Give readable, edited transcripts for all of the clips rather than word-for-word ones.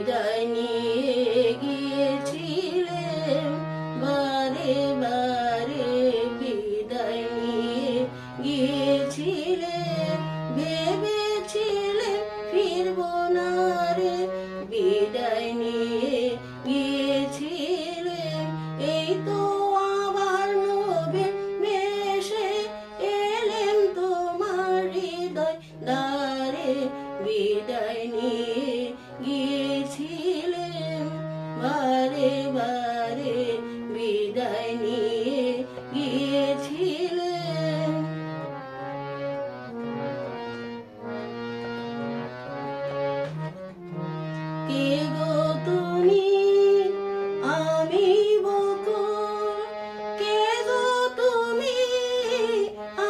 বিদায় নিয়ে গিয়েছিলেন বারে বারে, বিদায় নিয়ে গিয়েছিলেন, ভেবেছিলেন ফিরবো না রে, বিদায় নিয়ে গিয়েছিলেন, এই তো আবার নবীন বেশে এলেন তোমার হৃদয় দ্বারে, বিদায় নিয়ে গিয়েছিলেন বারে বারে, বিদায় নিয়ে গিয়েছিলেন। কে গো তুমি, আমি বকুল, কে গো তুমি,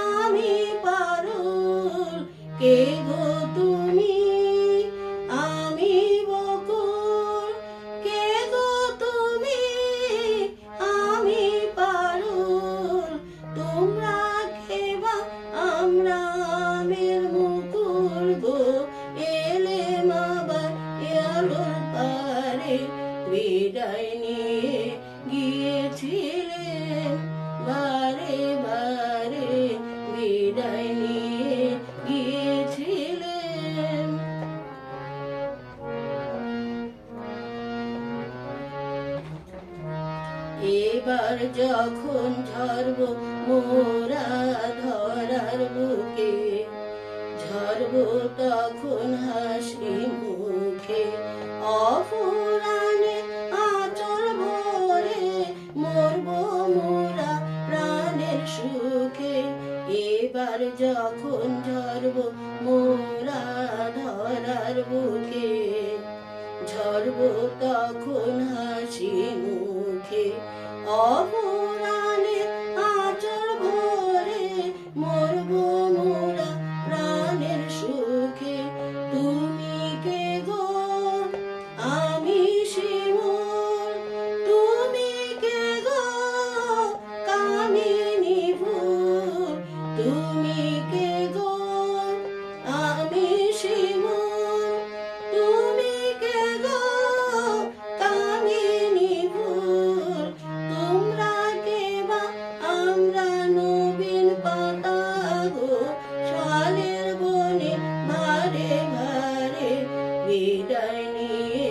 আমি পারুল, কে গো তুমি, আমি বকুল, কে গো তুমি, আমি পারুল, তোমরা কেবা আমরা আমের মুকুল গো, এলেম আবার আলোর পারে, বিদায় নিয়ে গিয়েছিলেন বারে বারে, বিদায় নিয়ে গিয়েছিলেন। এবার যখন ঝরব মোরা ধরার বুকে, ঝরব তখন হাসি মুখে, অফুরানে আঁচল ভরে মরব মোরা প্রাণের সুখে। এবার যখন ঝরব মোরা ধরার বুকে, ঝরব তখন হাসি মুখে, অফুরানে আঁচল ভরে মরব মোরা প্রাণের সুখে। তুমি কে গো, আমি শিমুল, তুমি কে গো, কামিনী ফুল, তুমি কে গো, আমি শিমুল, তুমি কে গো, কামিনী ফুল, তোমরা কেবা আমরা নবীন পাতা গো, শালের বনে ভারে ভারে, বিদায় নিয়ে